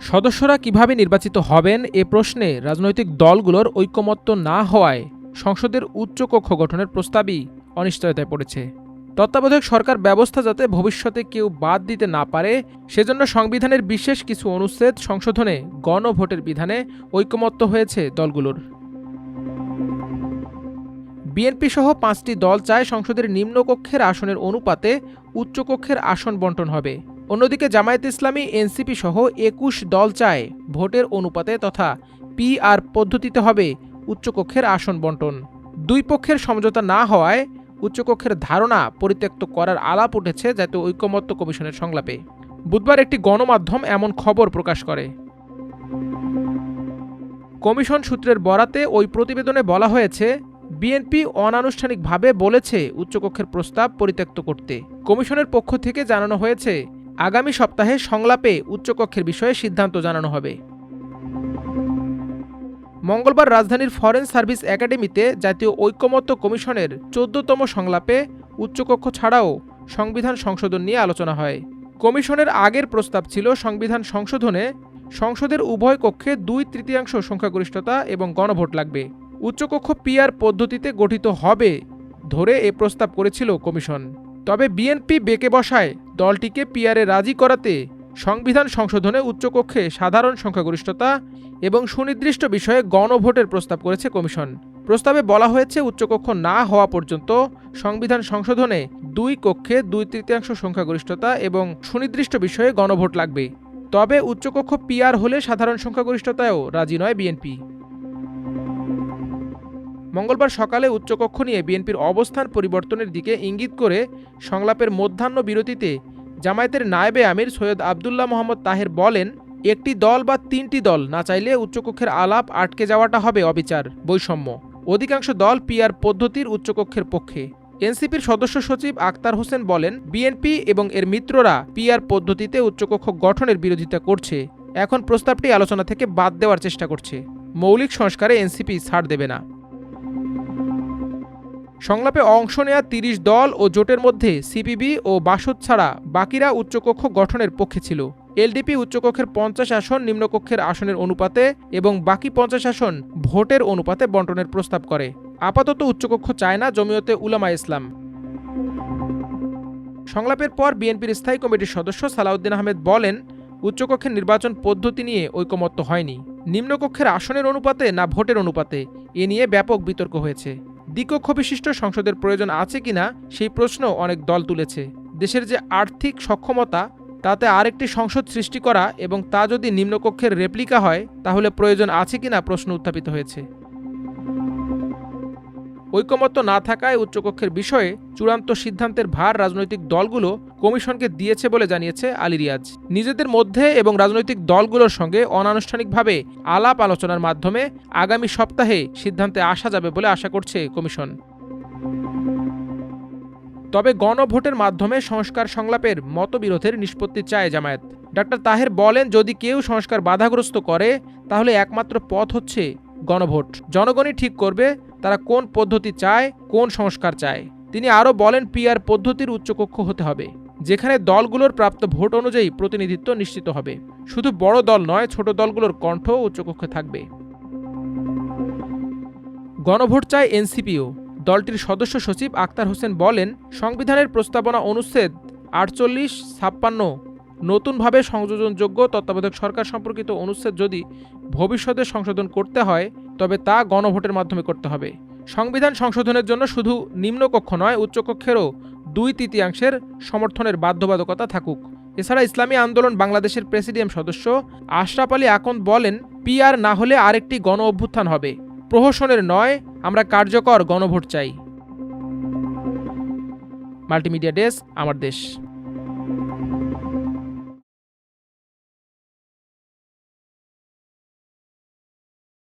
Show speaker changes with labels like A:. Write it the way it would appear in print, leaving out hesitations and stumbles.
A: সদস্যরা কিভাবে নির্বাচিত হবেন এ প্রশ্নে রাজনৈতিক দলগুলোর ঐকমত্য না হওয়ায় সংসদের উচ্চকক্ষ গঠনের প্রস্তাবই অনিশ্চয়তায় পড়েছে। তত্ত্বাবধায়ক সরকার ব্যবস্থা যাতে ভবিষ্যতে কেউ বাদ দিতে না পারে সেজন্য সংবিধানের বিশেষ কিছু অনুচ্ছেদ সংশোধনে গণভোটের বিধানে ঐকমত্য হয়েছে দলগুলোর। বিএনপি সহ 5টি দল চায় সংসদের নিম্নকক্ষের আসনের অনুপাতে উচ্চকক্ষের আসন বণ্টন হবে। অন্যদিকে জামায়াতে ইসলামী, এনসিপি সহ 21 দল চায় ভোটের অনুপাতে তথা পিআর পদ্ধতিতে হবে উচ্চকক্ষের আসন বণ্টন। দুই পক্ষের সমঝোতা না হওয়ায় উচ্চকক্ষের ধারণা পরিত্যক্ত করার আলাপ উঠেছে জাতীয় ঐকমত্য কমিশনের সংলাপে। বুধবার একটি গণমাধ্যম এমন খবর প্রকাশ করে। কমিশন সূত্রের বরাতে ওই প্রতিবেদনে বলা হয়েছে, বিএনপি অনানুষ্ঠানিকভাবে বলেছে উচ্চকক্ষের প্রস্তাব পরিত্যক্ত করতে। কমিশনের পক্ষ থেকে জানানো হয়েছে, আগামী সপ্তাহে সংলাপে উচ্চকক্ষের বিষয়ে সিদ্ধান্ত জানানো হবে। মঙ্গলবার রাজধানীর ফরেন সার্ভিস একাডেমিতে জাতীয় ঐকমত্য কমিশনের 14তম সংলাপে উচ্চকক্ষ ছাড়াও সংবিধান সংশোধন নিয়ে আলোচনা হয়। কমিশনের আগের প্রস্তাব ছিল সংবিধান সংশোধনে সংসদের উভয় কক্ষে 2/3 সংখ্যাগরিষ্ঠতা এবং গণভোট লাগবে। উচ্চকক্ষ পিআর পদ্ধতিতে গঠিত হবে ধরে এ প্রস্তাব করেছিল কমিশন। তবে বিএনপি বেঁকে বসায় দলটিকে পিআরে রাজি করাতে সংবিধান সংশোধনে উচ্চকক্ষে সাধারণ সংখ্যাগরিষ্ঠতা এবং সুনির্দিষ্ট বিষয়ে গণভোটের প্রস্তাব করেছে কমিশন। প্রস্তাবে বলা হয়েছে, উচ্চকক্ষ না হওয়া পর্যন্ত সংবিধান সংশোধনে 2 কক্ষে 2/3 সংখ্যাগরিষ্ঠতা এবং সুনির্দিষ্ট বিষয়ে গণভোট লাগবে। তবে উচ্চকক্ষ পিআর হলে সাধারণ সংখ্যাগরিষ্ঠতায়ও রাজি নয় বিএনপি। মঙ্গলবার সকালে উচ্চকক্ষ নিয়ে বিএনপির অবস্থান পরিবর্তনের দিকে ইঙ্গিত করে সংলাপের মধ্যাহ্ন বিরতিতে জামায়াতের নায়েবে আমির সৈয়দ আবদুল্লাহ মোহাম্মদ তাহের বলেন, একটি দল বা 3টি দল না চাইলে উচ্চকক্ষের আলাপ আটকে যাওয়াটা হবে অবিচার, বৈষম্য। অধিকাংশ দল পিআর পদ্ধতির উচ্চকক্ষের পক্ষে। এনসিপির সদস্য সচিব আক্তার হোসেন বলেন, বিএনপি এবং এর মিত্ররা পিআর পদ্ধতিতে উচ্চকক্ষ গঠনের বিরোধিতা করছে। এখন প্রস্তাবটি আলোচনা থেকে বাদ দেওয়ার চেষ্টা করছে। মৌলিক সংস্কারে এনসিপি ছাড় দেবে না। সংলাপে অংশ নেয়া 30 দল ও জোটের মধ্যে সিপিবি ও বাসদ ছাড়া বাকিরা উচ্চকক্ষ গঠনের পক্ষে ছিল। এলডিপি উচ্চকক্ষের 50 আসন নিম্নকক্ষের আসনের অনুপাতে এবং বাকি 50 আসন ভোটের অনুপাতে বণ্টনের প্রস্তাব করে। আপাতত উচ্চকক্ষ চায় না জমিয়তে উলামায়ে ইসলাম। সংলাপের পর বিএনপির স্থায়ী কমিটির সদস্য সালাউদ্দিন আহমেদ বলেন, উচ্চকক্ষের নির্বাচন পদ্ধতি নিয়ে ঐকমত্য হয়নি। নিম্নকক্ষের আসনের অনুপাতে না ভোটের অনুপাতে, এ নিয়ে ব্যাপক বিতর্ক হয়েছে। দ্বিকক্ষ বিশিষ্ট সংসদের প্রয়োজন আছে কিনা সেই প্রশ্ন অনেক দল তুলেছে। দেশের যে আর্থিক সক্ষমতা তাতে আরেকটি সংসদ সৃষ্টি করা এবং তা যদি নিম্নকক্ষের রেপ্লিকা হয় তাহলে প্রয়োজন আছে কিনা প্রশ্ন উত্থাপিত হয়েছে। ঐকমত্য না থাকায় উচ্চকক্ষের বিষয়ে চূড়ান্ত সিদ্ধান্তের ভার রাজনৈতিক দলগুলো কমিশনকে দিয়েছে বলে জানিয়েছে আলী রিয়াজ। নিজেদের মধ্যে এবং রাজনৈতিক দলগুলোর সঙ্গে অনানুষ্ঠানিকভাবে আলাপ আলোচনার মাধ্যমে আগামী সপ্তাহে সিদ্ধান্তে আসা যাবে বলে আশা করছে কমিশন। তবে গণভোটের মাধ্যমে সংস্কার সংলাপের মতবিরোধের নিষ্পত্তি চায় জামায়াত। ডাক্তার তাহের বলেন, যদি কেউ সংস্কার বাধাগ্রস্ত করে তাহলে একমাত্র পথ হচ্ছে গণভোট। জনগণই ঠিক করবে তারা কোন পদ্ধতি চায়, কোন সংস্কার চায়। তিনি আরও বলেন, পিআর পদ্ধতির উচ্চকক্ষ হতে হবে, যেখানে দলগুলোর প্রাপ্ত ভোট অনুযায়ী প্রতিনিধিত্ব নিশ্চিত হবে। শুধু বড় দল নয়, ছোট দলগুলোর কণ্ঠ উচ্চকক্ষে থাকবে। গণভোট চায় এনসিপিও। দলটির সদস্য সচিব আক্তার হোসেন বলেন, সংবিধানের প্রস্তাবনা অনুচ্ছেদ 48, 56 নতুনভাবে সংযোজনযোগ্য তত্ত্বাবধায়ক সরকার সম্পর্কিত অনুচ্ছেদ যদি ভবিষ্যতে সংশোধন করতে হয় তবে তা গণভোটের মাধ্যমে করতে হবে। সংবিধান সংশোধনের জন্য শুধু নিম্নকক্ষ নয়, উচ্চকক্ষেরও 2/3 সমর্থনের বাধ্যবাধকতা থাকুক। এছাড়া ইসলামী আন্দোলন বাংলাদেশের প্রেসিডিয়াম সদস্য আশরাফ আলী আকন্দ বলেন, পিআর না হলে আরেকটি গণ অভ্যুত্থান হবে, প্রহসনের নয়, আমরা কার্যকর গণভোট চাই। মাল্টিমিডিয়া ডেস্ক, আমার দেশ।